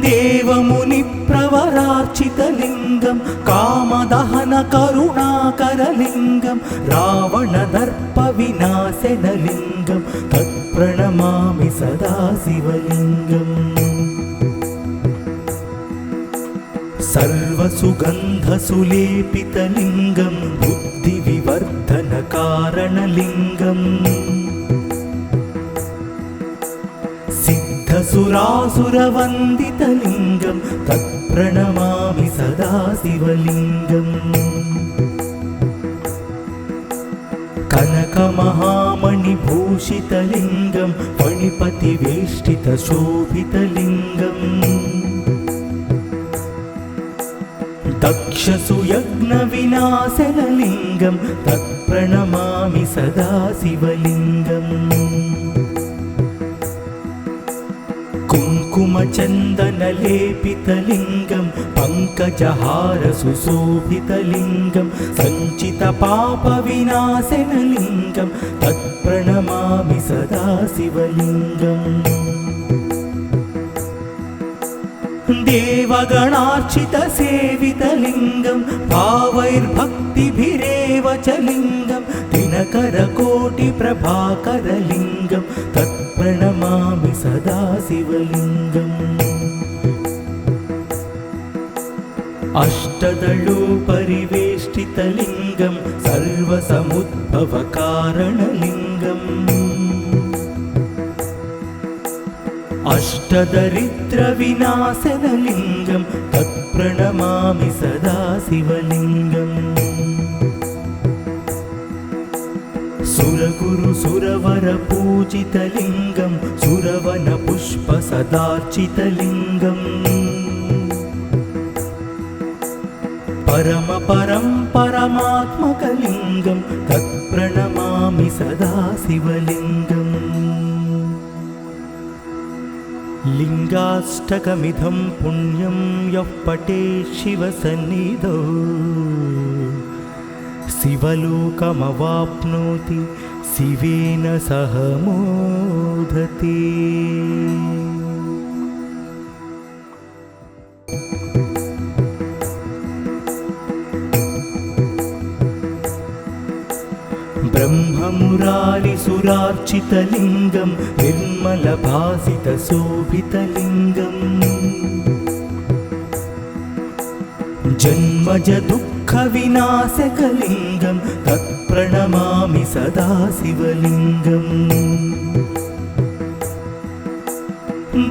देवमुनिप्रवरार्चितलिङ्गं कामदहनकरुणाकरलिङ्गं रावणदर्पविनाशनलिङ्गं तत्प्रणमामि सदा शिवलिङ्गम् सर्वसुगन्धसुलेपितलिङ्गं बुद्धिविवर्धनकारणलिङ्गम् सिद्धसुरासुरवन्दितलिङ्गं तत्प्रणमामि सदा शिवलिङ्गम् कनकमहामणिभूषितलिङ्गं फणिपतिवेष्टितशोभितलिङ्गम् दक्षसुयज्ञविनाशनलिङ्गं तत्प्रणमामि सदा शिवलिङ्गम् कुङ्कुमचन्दनलेपितलिङ्गं पङ्कजहारसुशोभितलिङ्गं सञ्चितपापविनाशनलिङ्गं तत्प्रणमामि सदा शिवलिङ्गम् देवगणार्चितसेवितलिङ्गं भावैर्भक्तिभिरेव च लिङ्गं दिनकरकोटिप्रभाकरलिङ्गं तत्प्रणमामि सदा शिवलिङ्गम् अष्टदलोपरिवेष्टितलिङ्गं सर्वसमुद्भवकारणलिङ्गम् अष्टदरिद्रविनाशनलिङ्गं तत्प्रणमामि सदा शिवलिङ्गम् सुरगुरुसुरवरपूजितलिङ्गं सुरवनपुष्पसदार्चितलिङ्गम् परमपरं परमात्मकलिङ्गं तत्प्रणमामि सदा शिवलिङ्गम् लिङ्गाष्टकमिदं पुण्यं यः पठेत् शिवसन्निधौ शिवलोकमवाप्नोति शिवेन सह मोदते। ब्रह्ममुरारिसुरार्चितलिङ्गं निर्मलभासितशोभितलिङ्गम् जन्मजदुःखविनाशकलिङ्गं तत्प्रणमामि सदा शिवलिङ्गम्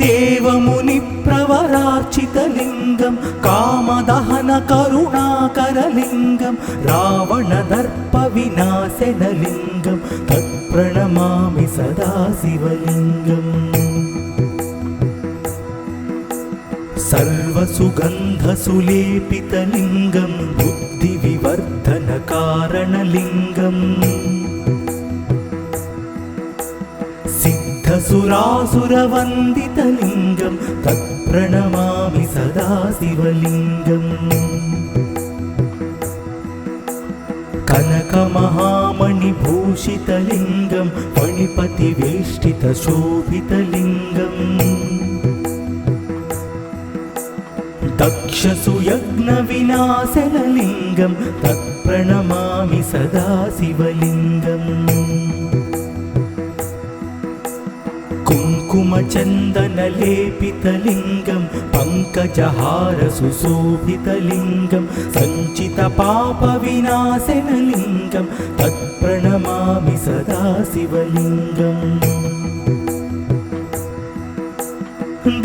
देवमुनिप्रवरार्चितलिङ्गं कामदहनकरुणाकरलिङ्गं रावणदर्पविनाशनलिङ्गं तत्प्रणमामि सदा शिवलिङ्गम् सर्वसुगन्धसुलेपितलिङ्गं बुद्धिविवर्धनकारणलिङ्गम् सिद्धसुरासुरवन्दितलिङ्गं तत्प्रणमामि सदा शिवलिङ्गम् कनकमहामणिभूषितलिङ्गं फणिपतिवेष्टितशोभितलिङ्गम् दक्षसुयज्ञविनाशनलिङ्गं तत्प्रणमामि सदा शिवलिङ्गम् कुङ्कुमचन्दनलेपितलिङ्गं पङ्कजहारसुशोभितलिङ्गं सञ्चितपापविनाशनलिङ्गं तत्प्रणमामि सदा शिवलिङ्गम्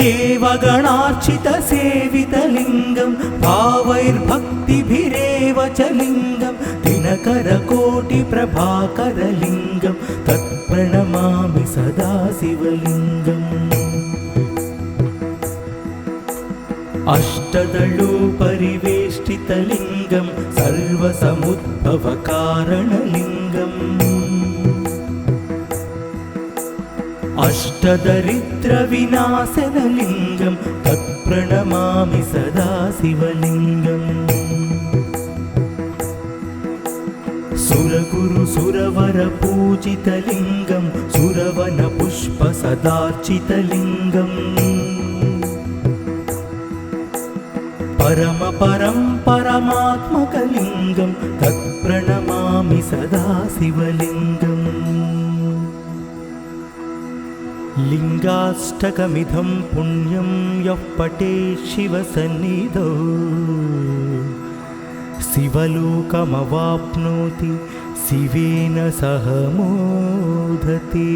देवगणार्चितसेवितलिङ्गं भावैर्भक्तिभिरेव च लिङ्गं दिनकरकोटिप्रभाकरलिङ्गं तत्प्रणमामि सदा शिवलिङ्गम् अष्टदलोपरिवेष्टितलिङ्गं सर्वसमुद्भवकारणलिङ्गम् अष्टदरिद्रविनाशनलिङ्गं तत्प्रणमामि सदा शिवलिङ्गम् सुरगुरुसुरवरपूजितलिङ्गं सुरवनपुष्पसदार्चितलिङ्गम् परमात्मकलिङ्गं तत्प्रणमामि सदा शिवलिङ्गम् लिङ्गाष्टकमिदं पुण्यं यः पठेत् शिवसन्निधौ शिवलोकमवाप्नोति शिवेन सह मोदते।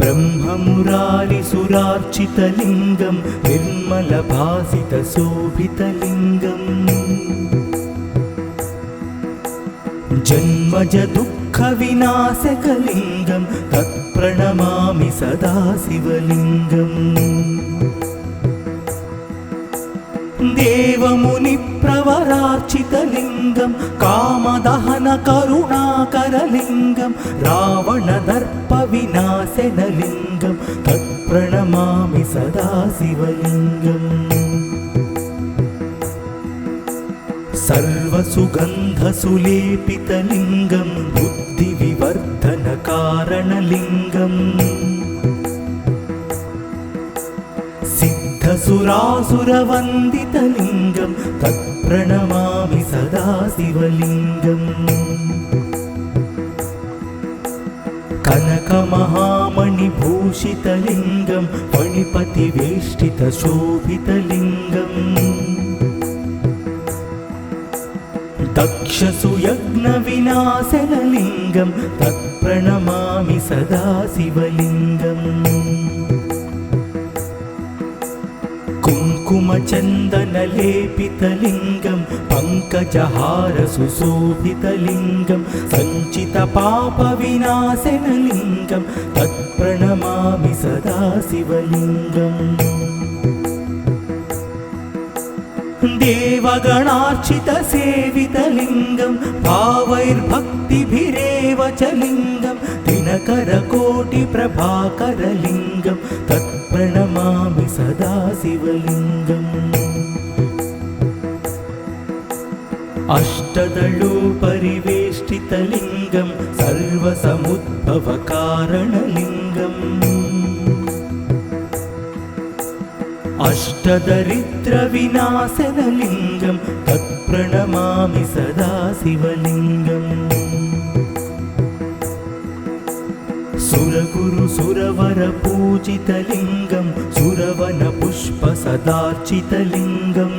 ब्रह्ममुरारिसुरार्चितलिङ्गं निर्मलभासितशोभितलिङ्गम् जन्मजदुःखविनाशकलिङ्गं तत्प्रणमामि सदा शिवलिङ्गम् देवमुनिप्रवरार्चितलिङ्गं कामदहनकरुणाकरलिङ्गं रावणदर्पविनाशनलिङ्गं तत्प्रणमामि सदा शिवलिङ्गम् सर्वसुगन्धसुलेपितलिङ्गं बुद्धिविवर्धनकारणलिङ्गम् सिद्धसुरासुरवन्दितलिङ्गं तत्प्रणमामि सदा शिवलिङ्गम् कनकमहामणिभूषितलिङ्गं फणिपतिवेष्टितशोभितलिङ्गम् दक्षसुयज्ञविनाशनलिङ्गं तत्प्रणमामि सदा शिवलिङ्गम् कुङ्कुमचन्दनलेपितलिङ्गं पङ्कजहारसुशोभितलिङ्गं सञ्चितपापविनाशनलिङ्गं तत्प्रणमामि सदा शिवलिङ्गम् देवगणार्चितसेवितलिङ्गं भावैर्भक्तिभिरेव च लिङ्गं दिनकरकोटिप्रभाकरलिङ्गं तत्प्रणमामि सदा शिवलिङ्गम् अष्टदलोपरिवेष्टितलिङ्गं सर्वसमुद्भवकारणलिङ्गम् अष्टदरिद्रविनाशनलिङ्गं तत्प्रणमामि सदा शिवलिङ्गम् सुरगुरुसुरवरपूजितलिङ्गं सुरवनपुष्पसदार्चितलिङ्गम्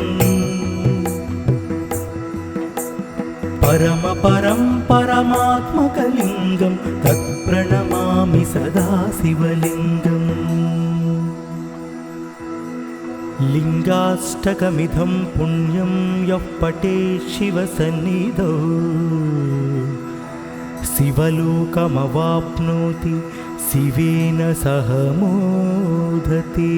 परमपरं परमात्मकलिङ्गं तत्प्रणमामि सदा शिवलिङ्गम् लिङ्गाष्टकमिदं पुण्यं यः पठेत् शिवसन्निधौ शिवलोकमवाप्नोति शिवेन सह मोदते।